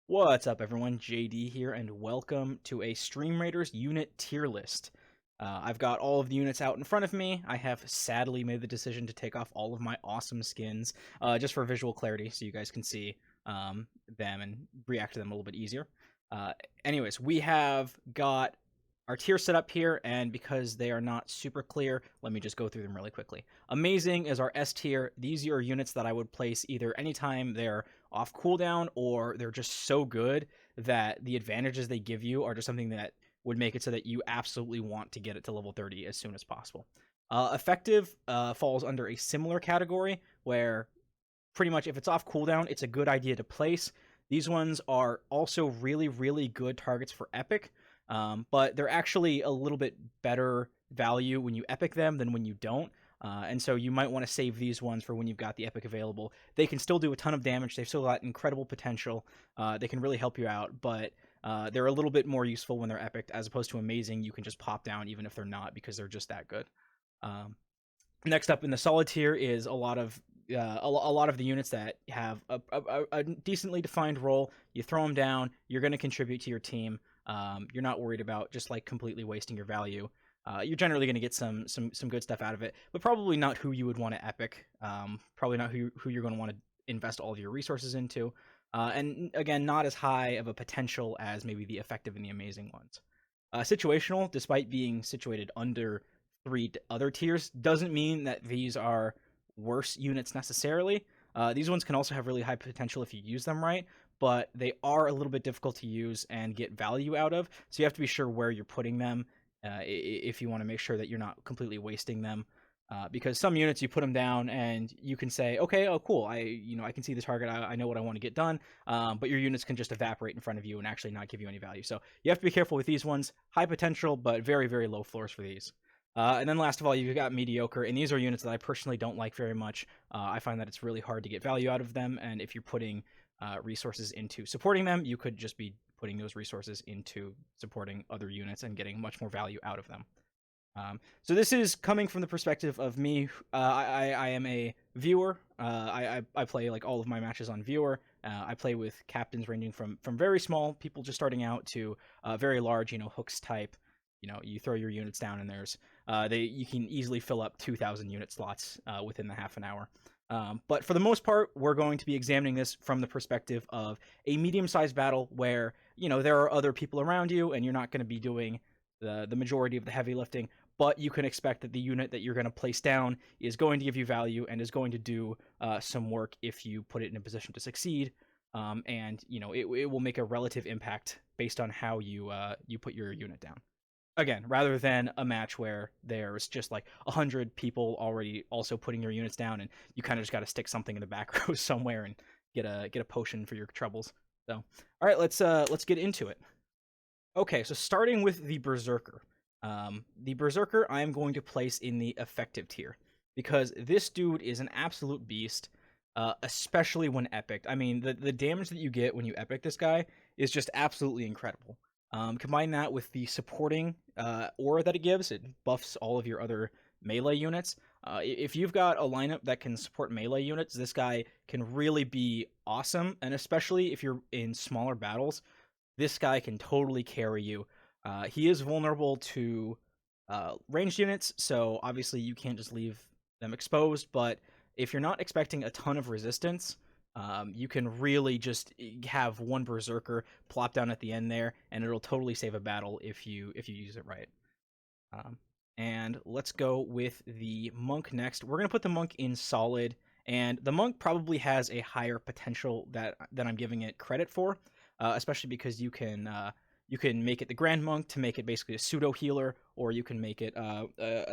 What's up, everyone? JD here, and welcome to a Stream Raiders unit tier list. I've got all of the units out in front of me. I have sadly made the decision to take off all of my awesome skins, just for visual clarity, so you guys can see them and react to them a little bit easier. Uh, Anyways, we have got our tier set up here, and because they are not super clear, let me just go through them really quickly. Amazing is our S tier. These are units that I would place either anytime they're off cooldown or they're just so good that the advantages they give you are just something that would make it so that you absolutely want to get it to level 30 as soon as possible. Effective falls under a similar category where pretty much if it's off cooldown, it's a good idea to place. These ones are also really, really good targets for Epic, but they're actually a little bit better value when you Epic them than when you don't. And so you might want to save these ones for when you've got the Epic available. They can still do a ton of damage. They've still got incredible potential. They can really help you out, but they're a little bit more useful when they're Epic as opposed to Amazing. You can just pop down even if they're not because they're just that good. Um, Next up in the solid tier is a lot of the units that have a decently defined role. You throw them down, you're going to contribute to your team. You're not worried about just like completely wasting your value. You're generally going to get some good stuff out of it, but probably not who you would want to epic. Probably not who you're going to want to invest all of your resources into. And again, not as high of a potential as maybe the effective and the amazing ones. Situational, despite being situated under three other tiers, doesn't mean that these are worse units necessarily. These ones can also have really high potential if you use them right, but they are a little bit difficult to use and get value out of. So you have to be sure where you're putting them if you want to make sure that you're not completely wasting them. Because some units you put them down and you can say, okay, oh cool, I can see the target, I know what I want to get done, but your units can just evaporate in front of you and actually not give you any value. So you have to be careful with these ones. High potential, but very very low floors for these. And then last of all, you've got mediocre, and these are units that I personally don't like very much. I find that it's really hard to get value out of them, and if you're putting resources into supporting them, you could just be putting those resources into supporting other units and getting much more value out of them. So this is coming from the perspective of me. I am a viewer. I play like all of my matches on viewer. I play with captains ranging from very small people just starting out to very large, hooks type. You throw your units down and there's you can easily fill up 2,000 unit slots within the half an hour. But for the most part, we're going to be examining this from the perspective of a medium-sized battle where there are other people around you and you're not going to be doing the majority of the heavy lifting, but you can expect that the unit that you're going to place down is going to give you value and is going to do some work if you put it in a position to succeed. And it will make a relative impact based on how you put your unit down. Again, rather than a match where there's just like 100 people already also putting your units down, and you kind of just got to stick something in the back row somewhere and get a potion for your troubles. So, all right, let's get into it. Okay, so starting with the Berserker. The Berserker I am going to place in the effective tier because this dude is an absolute beast, especially when epic. I mean, the damage that you get when you epic this guy is just absolutely incredible. Combine that with the supporting aura that it gives, it buffs all of your other melee units. If you've got a lineup that can support melee units, this guy can really be awesome, and especially if you're in smaller battles, this guy can totally carry you. He is vulnerable to ranged units, so obviously you can't just leave them exposed, but if you're not expecting a ton of resistance, you can really just have one Berserker plop down at the end there, and it'll totally save a battle if you use it right. Um, and let's go with the Monk next. We're gonna put the Monk in solid, and the Monk probably has a higher potential than I'm giving it credit for, especially because you can make it the Grand Monk to make it basically a pseudo healer, or you can make it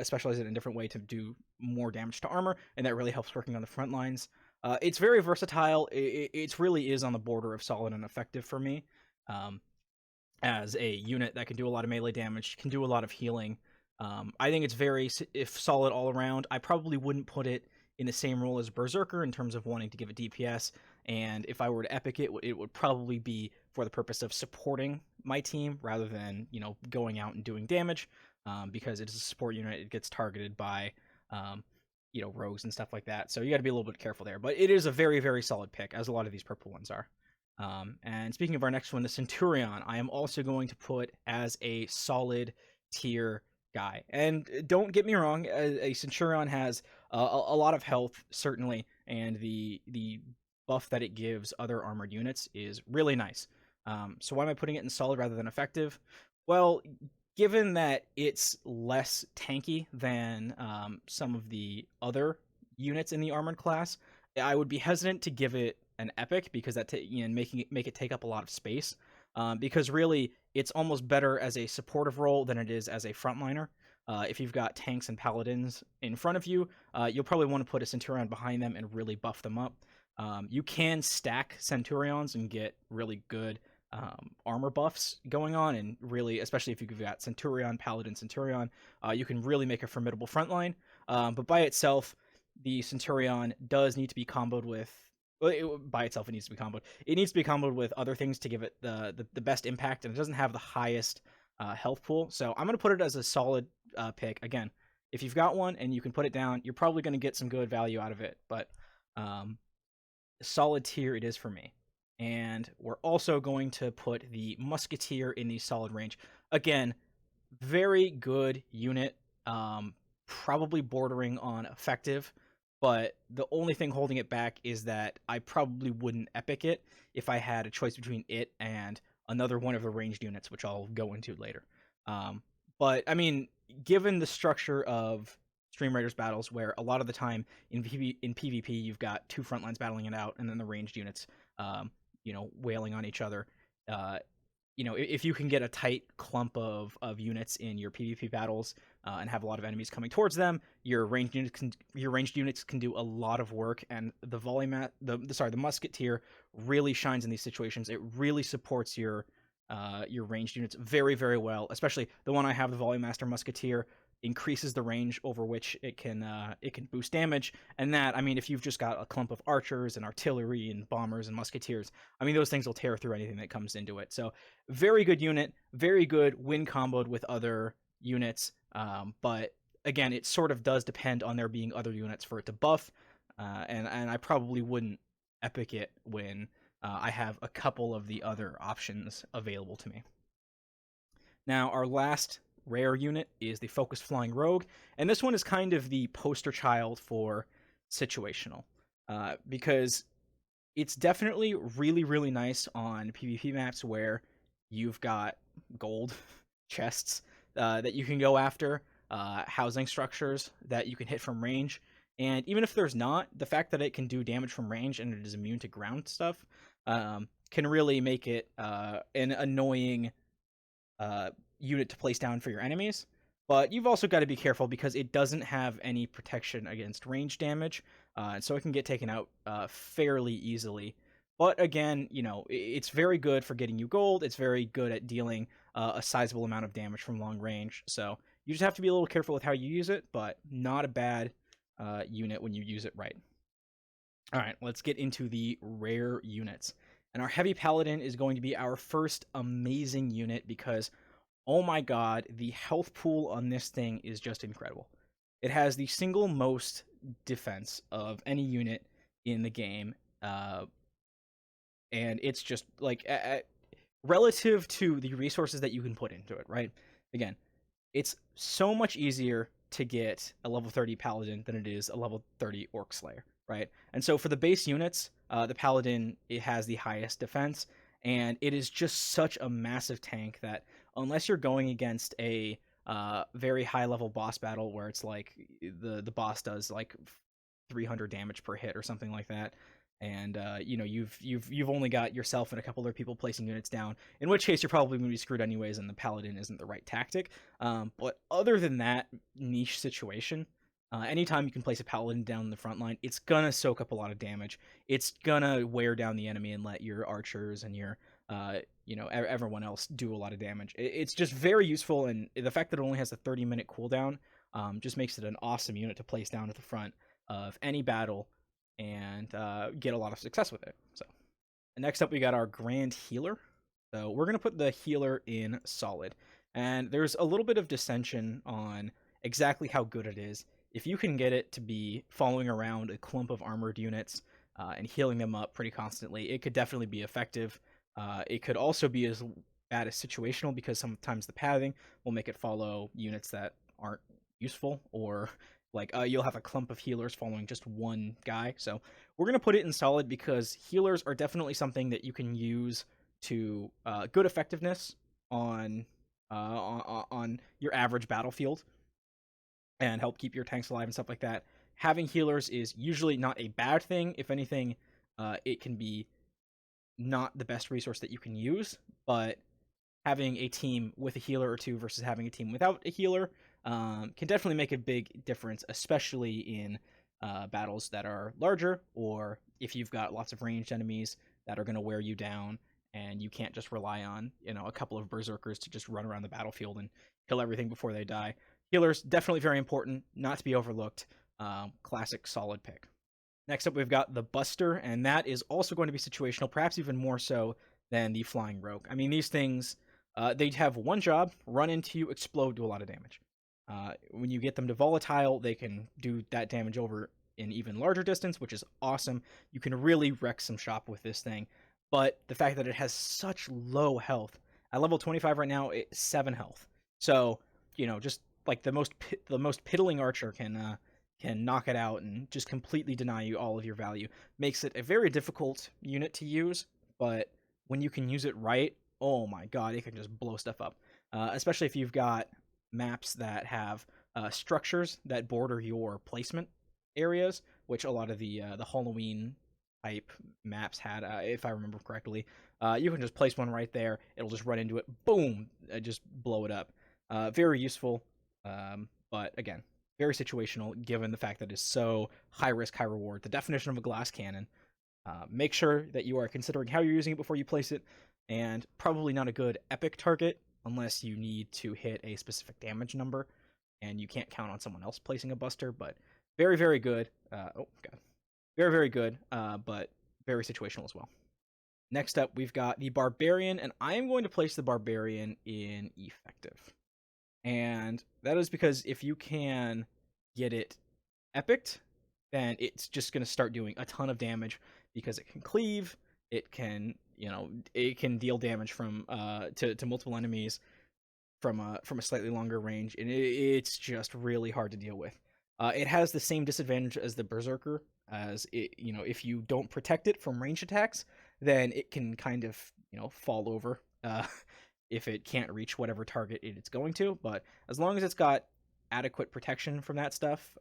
specialize it in a different way to do more damage to armor, and that really helps working on the front lines. It's very versatile. It really is on the border of solid and effective for me. Um, as a unit that can do a lot of melee damage, can do a lot of healing. I think it's very if solid all around. I probably wouldn't put it in the same role as Berserker in terms of wanting to give it DPS. And if I were to epic it, it would probably be for the purpose of supporting my team rather than going out and doing damage. Because it is a support unit, it gets targeted by rogues and stuff like that. So you got to be a little bit careful there. But it is a very very solid pick, as a lot of these purple ones are. And speaking of our next one, the Centurion, I am also going to put as a solid tier guy. And don't get me wrong, a Centurion has a lot of health, certainly, and the buff that it gives other armored units is really nice. So why am I putting it in solid rather than effective? Well, given that it's less tanky than some of the other units in the armored class, I would be hesitant to give it an epic because make it take up a lot of space. Because really, it's almost better as a supportive role than it is as a frontliner. If you've got tanks and paladins in front of you, you'll probably want to put a Centurion behind them and really buff them up. You can stack Centurions and get really good armor buffs going on, and really, especially if you've got Centurion, Paladin, Centurion, you can really make a formidable frontline. But by itself, the Centurion does need to be comboed with. Well, by itself, it needs to be comboed. It needs to be comboed with other things to give it the best impact, and it doesn't have the highest health pool. So I'm going to put it as a solid pick. Again, if you've got one and you can put it down, you're probably going to get some good value out of it. But solid tier it is for me. And we're also going to put the Musketeer in the solid range. Again, very good unit, probably bordering on effective, but the only thing holding it back is that I probably wouldn't epic it if I had a choice between it and another one of the ranged units, which I'll go into later. But, I mean, given the structure of Stream Raiders battles, where a lot of the time in PvP you've got two front lines battling it out, and then the ranged units wailing on each other. If you can get a tight clump of units in your PvP battles and have a lot of enemies coming towards them, your ranged units can do a lot of work. And the Musketeer really shines in these situations. It really supports your ranged units very, very well. Especially the one I have, the Volley Master Musketeer, increases the range over which it can boost damage. And that, I mean, if you've just got a clump of archers and artillery and bombers and musketeers, I mean, those things will tear through anything that comes into it. So very good unit, very good when comboed with other units. But again, it sort of does depend on there being other units for it to buff. And I probably wouldn't epic it when I have a couple of the other options available to me. Now, our last rare unit is the Focused Flying Rogue, and this one is kind of the poster child for situational, because it's definitely really, really nice on PvP maps where you've got gold chests that you can go after, housing structures that you can hit from range, and even if there's not, the fact that it can do damage from range and it is immune to ground stuff can really make it an annoying unit to place down for your enemies. But you've also got to be careful because it doesn't have any protection against range damage, and so it can get taken out fairly easily. But again, it's very good for getting you gold. It's very good at dealing a sizable amount of damage from long range. So you just have to be a little careful with how you use it, but not a bad unit when you use it right. All right, let's get into the rare units. And our Heavy Paladin is going to be our first amazing unit because, oh my god, the health pool on this thing is just incredible. It has the single most defense of any unit in the game, and it's just, like, relative to the resources that you can put into it, right? Again, it's so much easier to get a level 30 Paladin than it is a level 30 Orc Slayer, right? And so for the base units, the Paladin, it has the highest defense, and it is just such a massive tank that unless you're going against a very high level boss battle where it's like the boss does like 300 damage per hit or something like that, and you've only got yourself and a couple other people placing units down, in which case you're probably going to be screwed anyways, and the Paladin isn't the right tactic. But other than that niche situation, anytime you can place a Paladin down the front line, it's gonna soak up a lot of damage. It's gonna wear down the enemy and let your archers and your everyone else do a lot of damage. It's just very useful, and the fact that it only has a 30-minute cooldown just makes it an awesome unit to place down at the front of any battle and get a lot of success with it. So, and next up we got our Grand Healer. So we're gonna put the healer in solid, and there's a little bit of dissension on exactly how good it is. If you can get it to be following around a clump of armored units and healing them up pretty constantly, it could definitely be effective. It could also be as bad as situational, because sometimes the pathing will make it follow units that aren't useful, or like you'll have a clump of healers following just one guy. So we're gonna put it in solid, because healers are definitely something that you can use to good effectiveness on on your average battlefield, and help keep your tanks alive and stuff like that. Having healers is usually not a bad thing. If anything, it can be not the best resource that you can use, but having a team with a healer or two versus having a team without a healer can definitely make a big difference, especially in battles that are larger, or if you've got lots of ranged enemies that are going to wear you down, and you can't just rely on a couple of berserkers to just run around the battlefield and kill everything before they die. Healers definitely very important, not to be overlooked. Classic solid pick. Next up, we've got the Buster, and that is also going to be situational, perhaps even more so than the Flying Rogue. I mean, these things, they have one job: run into you, explode, do a lot of damage. When you get them to volatile, they can do that damage over an even larger distance, which is awesome. You can really wreck some shop with this thing. But the fact that it has such low health, at level 25 right now, it's 7 health. So, just like the most piddling archer can knock it out and just completely deny you all of your value. Makes it a very difficult unit to use, but when you can use it right, oh my god, it can just blow stuff up. Especially if you've got maps that have structures that border your placement areas, which a lot of the Halloween type maps had, if I remember correctly. You can just place one right there. It'll just run into it. Boom! Just blow it up. Very useful, but again, very situational, given the fact that it's so high risk, high reward. The definition of a glass cannon. Make sure that you are considering how you're using it before you place it, and probably not a good epic target unless you need to hit a specific damage number and you can't count on someone else placing a Buster. But very, very good. Oh god, very, very good, but very situational as well. Next up, we've got the Barbarian, and I am going to place the Barbarian in effective. And that is because if you can get it epicked, then it's just going to start doing a ton of damage, because it can cleave, it can, it can deal damage from to multiple enemies from a slightly longer range, and it's just really hard to deal with. It has the same disadvantage as the Berserker, as it, if you don't protect it from range attacks, then it can kind of, fall over if it can't reach whatever target it's going to. But as long as it's got adequate protection from that stuff,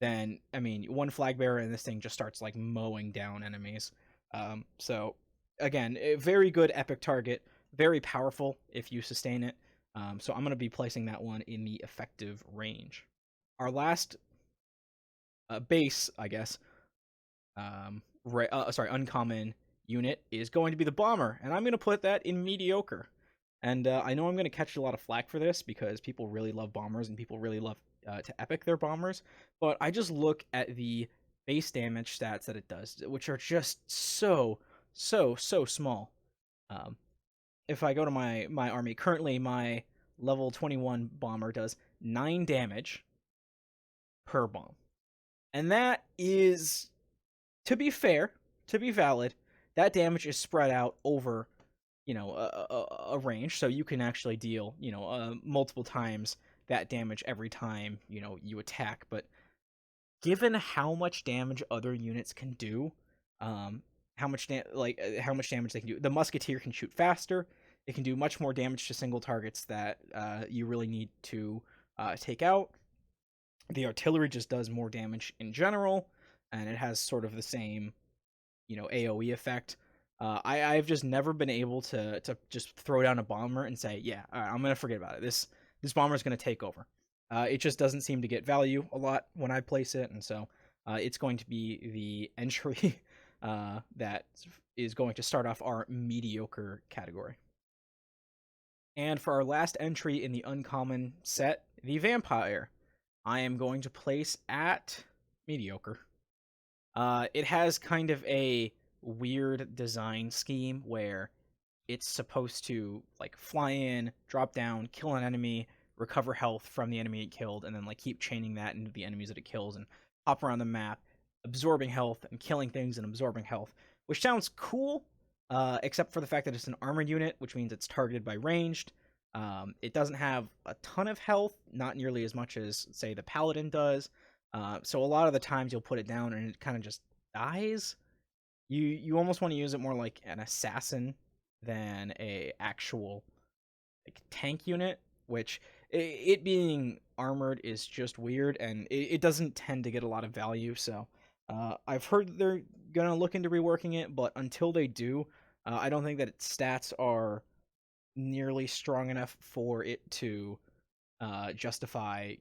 then, I mean, one flag bearer and this thing just starts like mowing down enemies. So again, a very good epic target, very powerful if you sustain it. So I'm going to be placing that one in the effective range. Our last base, I guess, uncommon unit is going to be the Bomber, and I'm going to put that in mediocre. And I know I'm going to catch a lot of flack for this, because people really love bombers and people really love to epic their bombers, but I just look at the base damage stats that it does, which are just so small. If I go to my army, currently my level 21 bomber does 9 damage per bomb. And that is, to be fair, to be valid, that damage is spread out over, a range, so you can actually deal, multiple times that damage every time, you attack. But given how much damage other units can do, how much damage they can do, the Musketeer can shoot faster. It can do much more damage to single targets that you really need to take out. The artillery just does more damage in general, and it has sort of the same, AoE effect. I've just never been able to just throw down a bomber and say, yeah, all right, I'm gonna forget about it. This bomber is gonna take over. It just doesn't seem to get value a lot when I place it, and so it's going to be the entry that is going to start off our mediocre category. And for our last entry in the uncommon set, the Vampire, I am going to place at mediocre. It has kind of a weird design scheme where it's supposed to like fly in, drop down, kill an enemy, recover health from the enemy it killed, and then like keep chaining that into the enemies that it kills and hop around the map. absorbing health and killing things and absorbing health, which sounds cool, except for the fact that it's an armored unit, which means it's targeted by ranged. It doesn't have a ton of health, not nearly as much as, say, the paladin does. So a lot of the times you'll put it down and it kind of just dies. You almost want to use it more like an assassin than a actual like tank unit, which it being armored is just weird, and it doesn't tend to get a lot of value. So I've heard they're gonna look into reworking it, but until they do, I don't think that its stats are nearly strong enough for it to justify,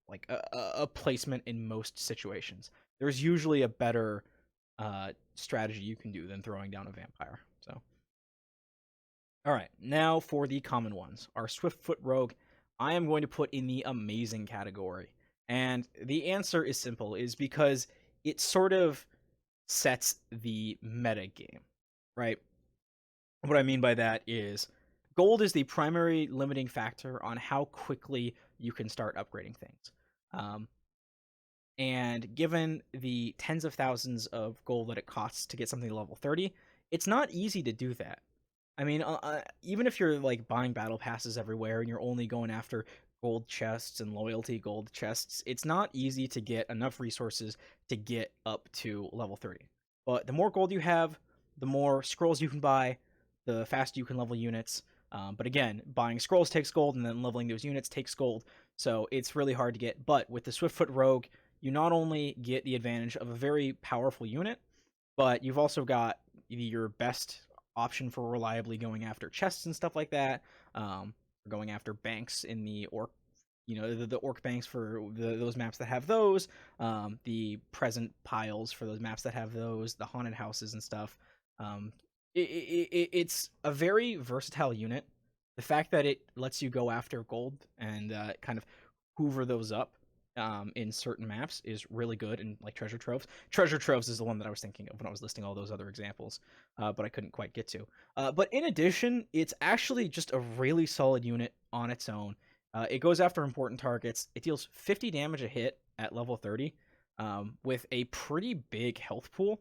like a placement in most situations. There's usually a better strategy you can do than throwing down a vampire. So, all right, now for the common ones. Our Swiftfoot Rogue, I am going to put in the amazing category. And the answer is simple, is because it sort of sets the meta game, right? What I mean by that is gold is the primary limiting factor on how quickly you can start upgrading things. And given the tens of thousands of gold that it costs to get something to level 30, it's not easy to do that. I mean, even if you're like buying battle passes everywhere and you're only going after gold chests and loyalty gold chests, it's not easy to get enough resources to get up to level 30. But the more gold you have, the more scrolls you can buy, the faster you can level units. But again, buying scrolls takes gold, and then leveling those units takes gold. So it's really hard to get. But with the Swiftfoot Rogue, you not only get the advantage of a very powerful unit, but you've also got your best option for reliably going after chests and stuff like that, going after banks in the orc, the orc banks for those maps that have those, the present piles for those maps that have those, the haunted houses and stuff. It's a very versatile unit. The fact that it lets you go after gold and kind of hoover those up in certain maps is really good, and like treasure troves. Treasure troves is the one that I was thinking of when I was listing all those other examples, but I couldn't quite get to. But in addition, it's actually just a really solid unit on its own. It goes after important targets. It deals 50 damage a hit at level 30 with a pretty big health pool,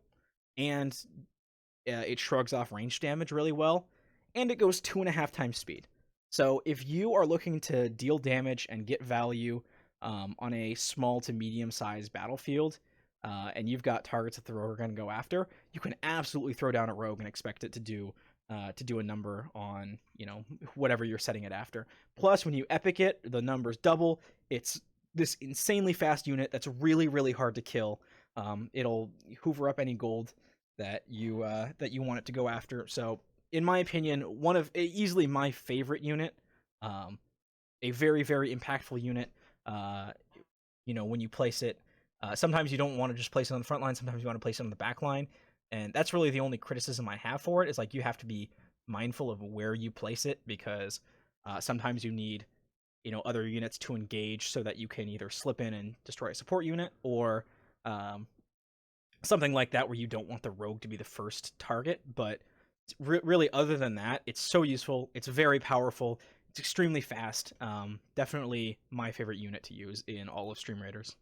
and it shrugs off range damage really well, and it goes 2.5 times speed. So if you are looking to deal damage and get value on a small to medium sized battlefield, and you've got targets that the rogue are going to go after, you can absolutely throw down a rogue and expect it to do a number on whatever you're setting it after. Plus, when you epic it, the numbers double. It's this insanely fast unit that's really, really hard to kill. It'll hoover up any gold that you want it to go after. So, in my opinion, one of easily my favorite unit, a very, very impactful unit. When you place it, sometimes you don't want to just place it on the front line. Sometimes you want to place it on the back line, and that's really the only criticism I have for it. Is like you have to be mindful of where you place it, because sometimes you need other units to engage so that you can either slip in and destroy a support unit, or something like that where you don't want the rogue to be the first target. But really, other than that, it's so useful. It's very powerful. It's extremely fast. Definitely my favorite unit to use in all of Stream Raiders.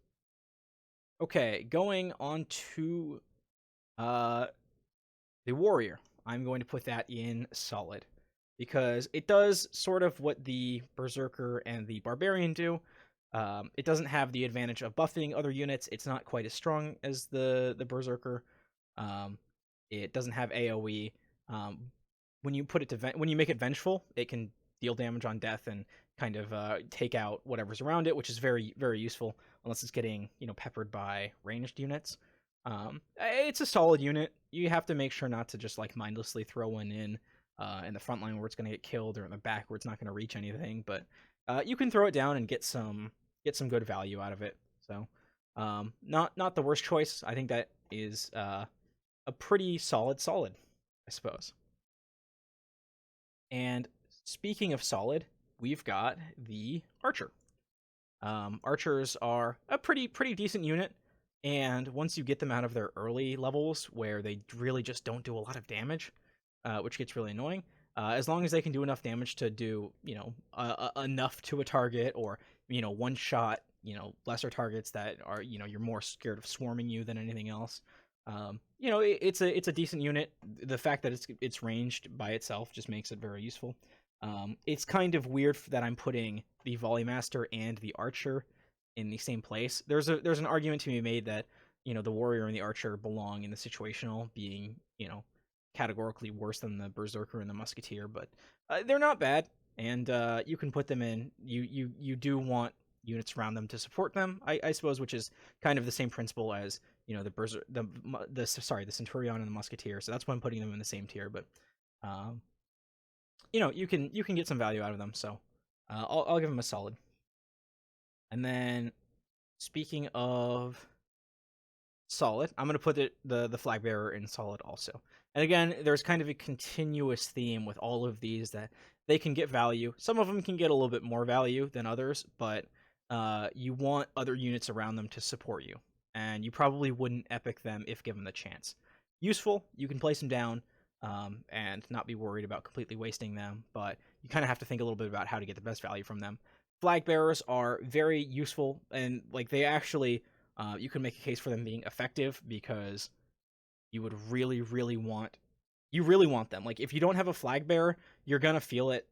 Okay, going on to the Warrior. I'm going to put that in solid, because it does sort of what the Berserker and the Barbarian do. It doesn't have the advantage of buffing other units. It's not quite as strong as the Berserker. It doesn't have AoE. When you put it to when you make it vengeful, it can deal damage on death and kind of take out whatever's around it, which is very, very useful unless it's getting peppered by ranged units. It's a solid unit. You have to make sure not to just like mindlessly throw one in the front line where it's going to get killed, or in the back where it's not going to reach anything. But you can throw it down and get some good value out of it. So not the worst choice. I think that is a pretty solid, I suppose. And speaking of solid, we've got the Archer. Archers are a pretty decent unit, and once you get them out of their early levels where they really just don't do a lot of damage, which gets really annoying, as long as they can do enough damage to do enough to a target, or one shot lesser targets that are, you're more scared of swarming you than anything else. It's a decent unit. The fact that it's ranged by itself just makes it very useful. It's kind of weird that I'm putting the Volley Master and the Archer in the same place. There's an argument to be made that the Warrior and the Archer belong in the situational, being categorically worse than the Berserker and the Musketeer, but they're not bad, and you can put them in. You do want units around them to support them, I suppose, which is kind of the same principle as the Centurion and the Musketeer. So that's why I'm putting them in the same tier. But you can get some value out of them. So I'll give them a solid. And then speaking of solid, I'm gonna put the Flag Bearer in solid also. And again, there's kind of a continuous theme with all of these that they can get value. Some of them can get a little bit more value than others, but you want other units around them to support you, and you probably wouldn't epic them if given the chance. Useful, you can place them down and not be worried about completely wasting them, but you kind of have to think a little bit about how to get the best value from them. Flag Bearers are very useful, and they actually, you can make a case for them being effective because you would really want them. Like, if you don't have a Flag Bearer, you're gonna feel it.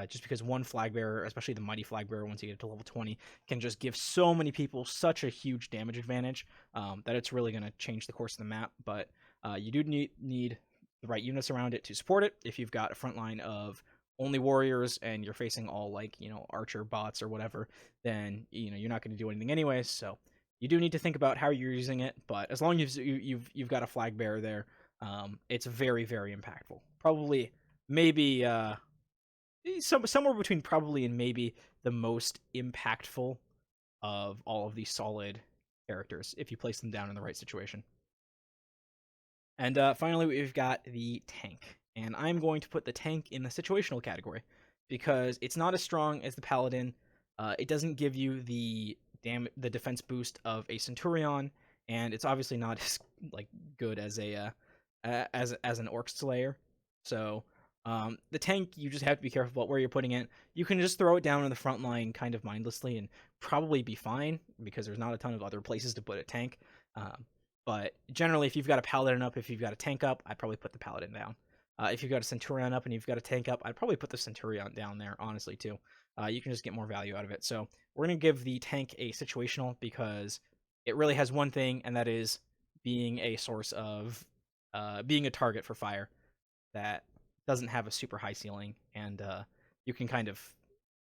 Just because one Flag Bearer, especially the Mighty Flag Bearer, once you get to level 20, can just give so many people such a huge damage advantage that it's really going to change the course of the map. But you do need the right units around it to support it. If you've got a front line of only warriors and you're facing all archer bots or whatever, then you're not going to do anything anyways. So you do need to think about how you're using it. But as long as you've got a Flag Bearer there, it's very, very impactful. Probably, maybe. Somewhere between probably and maybe the most impactful of all of these solid characters if you place them down in the right situation. And finally, we've got the tank. And I'm going to put the tank in the situational category because it's not as strong as the Paladin. It doesn't give you the defense boost of a Centurion, and it's obviously not as good as as an Orc Slayer. So the tank, you just have to be careful about where you're putting it. You can just throw it down in the front line kind of mindlessly and probably be fine because there's not a ton of other places to put a tank. But generally, if you've got a Paladin up, if you've got a tank up, I'd probably put the Paladin down. If you've got a Centurion up and you've got a tank up, I'd probably put the Centurion down there, honestly, too. You can just get more value out of it. So we're going to give the tank a situational because it really has one thing, and that is being a source of being a target for fire that doesn't have a super high ceiling, and you can kind of,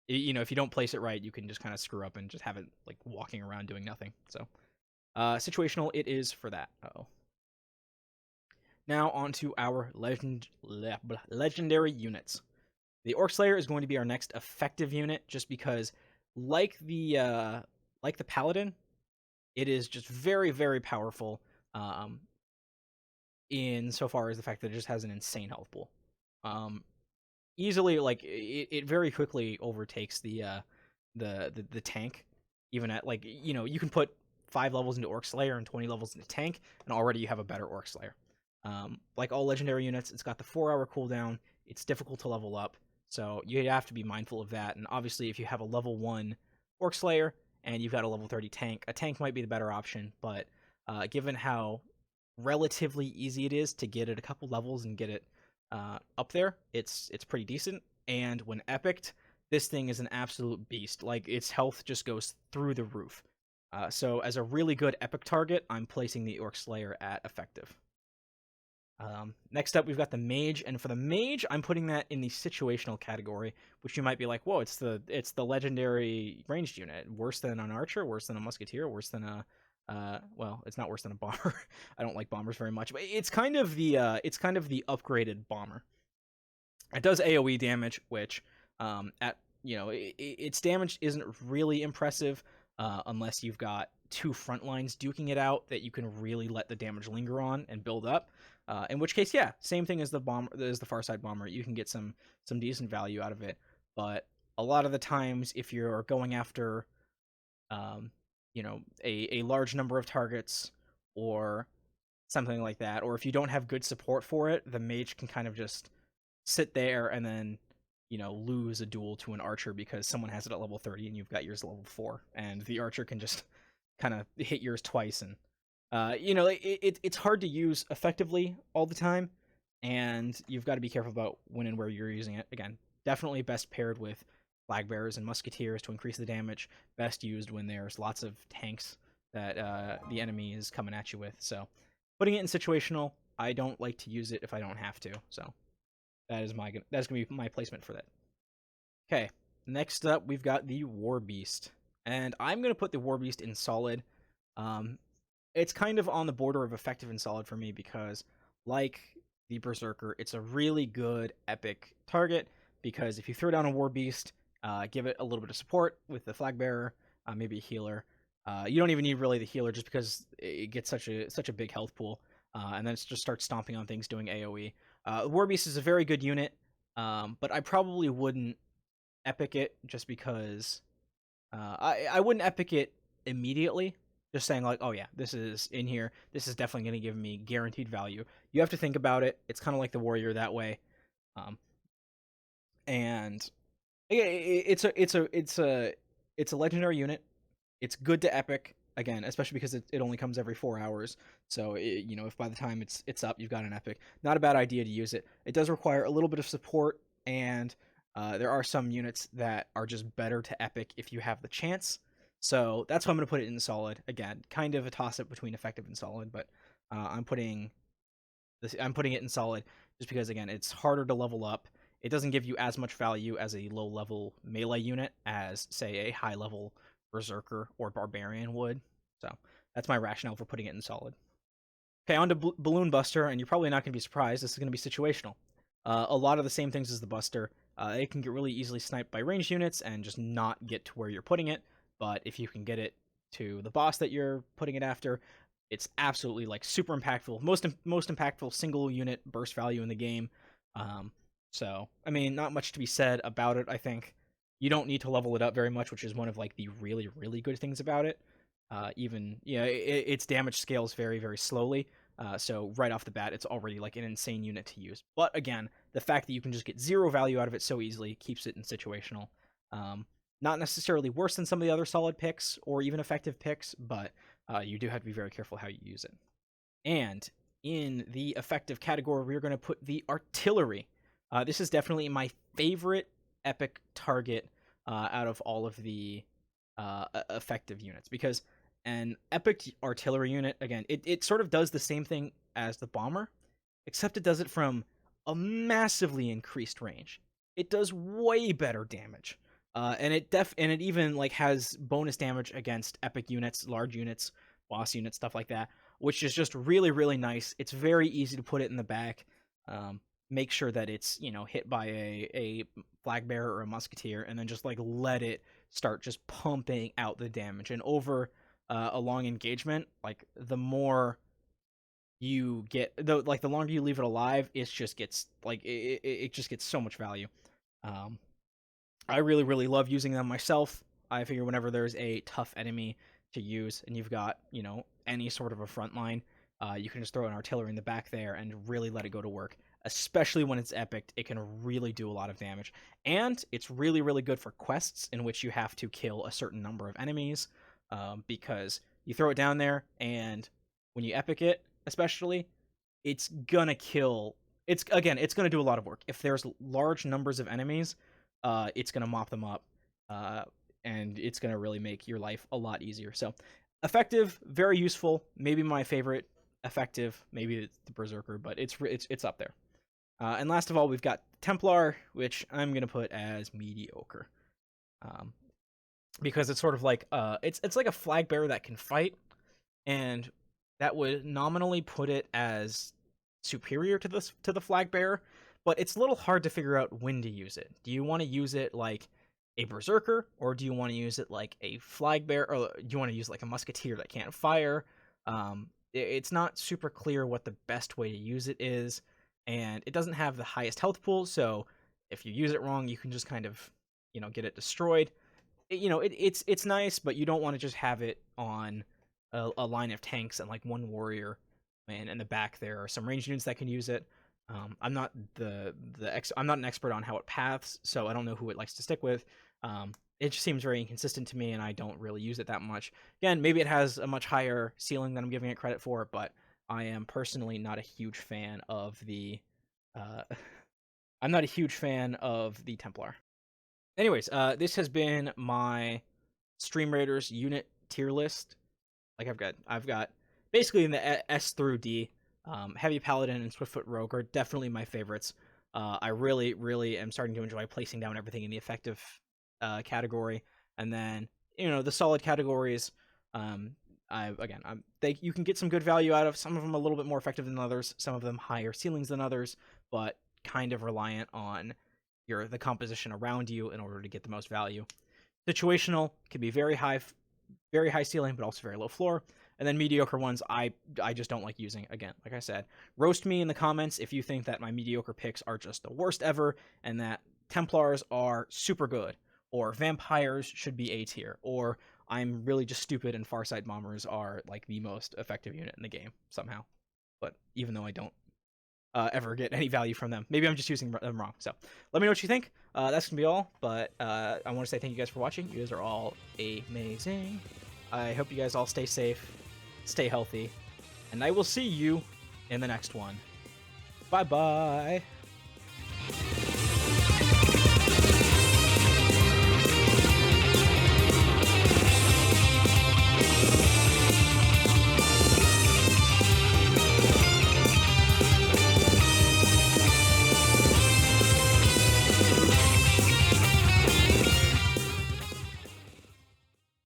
if you don't place it right, you can just kind of screw up and just have it walking around doing nothing. So situational it is for that. Now on to our legendary units. The Orc Slayer is going to be our next effective unit, just because like the Paladin, it is just very, very powerful in so far as the fact that it just has an insane health pool. Easily, it very quickly overtakes the tank. Even at you can put 5 levels into Orc Slayer and 20 levels into tank, and already you have a better Orc Slayer. Like all legendary units, it's got the 4-hour cooldown. It's difficult to level up, so you have to be mindful of that. And obviously, if you have a level 1 Orc Slayer and you've got a level 30 tank, a tank might be the better option. But given how relatively easy it is to get it a couple levels and get it up there, it's pretty decent. And when epicked, this thing is an absolute beast. Its health just goes through the roof. So as a really good epic target, I'm placing the Orc Slayer at effective. Next up, we've got the Mage, and for the Mage, I'm putting that in the situational category, which you might be like, whoa, it's the legendary ranged unit. Worse than an Archer, worse than a Musketeer, worse than a well, it's not worse than a bomber. I don't like bombers very much, but it's kind of the upgraded bomber. It does AoE damage, which its damage isn't really impressive unless you've got 2 front lines duking it out that you can really let the damage linger on and build up. In which case, yeah, same thing as the Farside bomber. You can get some decent value out of it, but a lot of the times, if you're going after a large number of targets or something like that, or if you don't have good support for it, the Mage can kind of just sit there and then lose a duel to an archer because someone has it at level 30 and you've got yours at level 4, and the archer can just kind of hit yours twice, and it's hard to use effectively all the time, and you've got to be careful about when and where you're using it. Again, definitely best paired with flag bearers and musketeers to increase the damage. Best used when there's lots of tanks that the enemy is coming at you with. So putting it in situational, I don't like to use it if I don't have to. So that's gonna be my placement for that. Okay, next up we've got the War Beast, and I'm gonna put the War Beast in solid. It's kind of on the border of effective and solid for me because, like the Berserker, it's a really good epic target because if you throw down a War Beast, give it a little bit of support with the Flag Bearer, maybe a healer. You don't even need really the healer just because it gets such a big health pool, and then it just starts stomping on things doing AoE. War Beast is a very good unit, but I probably wouldn't epic it just because I wouldn't epic it immediately. Just saying like, oh yeah, this is in here. This is definitely going to give me guaranteed value. You have to think about it. It's kind of like the warrior that way, and yeah, it's a legendary unit. It's good to epic again, especially because it only comes every 4 hours. So if by the time it's up, you've got an epic. Not a bad idea to use it. It does require a little bit of support, and there are some units that are just better to epic if you have the chance. So that's why I'm going to put it in solid. Again, kind of a toss-up between effective and solid, but I'm putting it in solid just because, again, it's harder to level up. It doesn't give you as much value as a low-level melee unit as, say, a high-level Berserker or Barbarian would. So that's my rationale for putting it in solid. Okay, on to Balloon Buster, and you're probably not going to be surprised. This is going to be situational. A lot of the same things as the Buster. It can get really easily sniped by ranged units and just not get to where you're putting it. But if you can get it to the boss that you're putting it after, it's absolutely like super impactful. Most impactful single unit burst value in the game. So I mean, not much to be said about it. I think you don't need to level it up very much, which is one of like the really really good things about it. Its damage scales very very slowly. So right off the bat, it's already like an insane unit to use. But again, the fact that you can just get 0 value out of it so easily keeps it in situational. Not necessarily worse than some of the other solid picks or even effective picks, but you do have to be very careful how you use it. And in the effective category, we're going to put the artillery. This is definitely my favorite epic target out of all of the effective units, because an epic artillery unit, again, it sort of does the same thing as the bomber, except it does it from a massively increased range. It does way better damage. And it even like has bonus damage against epic units, large units, boss units, stuff like that, which is just really really nice. It's very easy to put it in the back. Make sure that it's hit by a flag bearer or a musketeer, and then just like let it start just pumping out the damage. And over a long engagement, like the more you get, the longer you leave it alive, it just gets like it just gets so much value. I really, really love using them myself. I figure whenever there's a tough enemy to use and you've got, any sort of a front line, you can just throw an artillery in the back there and really let it go to work. Especially when it's epic, it can really do a lot of damage. And it's really, really good for quests in which you have to kill a certain number of enemies, because you throw it down there, and when you epic it, especially, it's gonna kill. It's gonna do a lot of work. If there's large numbers of enemies, it's going to mop them up, and it's going to really make your life a lot easier. So effective, very useful, maybe my favorite effective, maybe it's the Berserker, but it's up there. And last of all, we've got Templar, which I'm going to put as mediocre, because it's sort of like it's like a flag bearer that can fight, and that would nominally put it as superior to the flag bearer. But it's a little hard to figure out when to use it. Do you want to use it like a Berserker, or do you want to use it like a flag bearer, or do you want to use like a musketeer that can't fire? It's not super clear what the best way to use it is, and it doesn't have the highest health pool, so if you use it wrong, you can just kind of, get it destroyed. It's nice, but you don't want to just have it on a line of tanks and like one warrior, and in the back there are some ranged units that can use it. I'm not I'm not an expert on how it paths, so I don't know who it likes to stick with. It just seems very inconsistent to me, and I don't really use it that much. Again, maybe it has a much higher ceiling than I'm giving it credit for, but I am personally not a huge fan of the. I'm not a huge fan of the Templar. Anyways, this has been my Stream Raiders unit tier list. Like I've got basically in the S through D. Heavy Paladin and Swiftfoot Rogue are definitely my favorites. I really, really am starting to enjoy placing down everything in the effective category, and then the solid categories. You can get some good value out of some of them, a little bit more effective than others. Some of them higher ceilings than others, but kind of reliant on the composition around you in order to get the most value. Situational can be very high ceiling, but also very low floor. And then mediocre ones, I just don't like using. Again, like I said, roast me in the comments if you think that my mediocre picks are just the worst ever, and that Templars are super good, or Vampires should be A tier, or I'm really just stupid and Farsight Bombers are like the most effective unit in the game somehow. But even though I don't ever get any value from them, maybe I'm just using them wrong. So let me know what you think. That's gonna be all. But I want to say thank you guys for watching. You guys are all amazing. I hope you guys all stay safe, stay healthy, and I will see you in the next one. Bye-bye.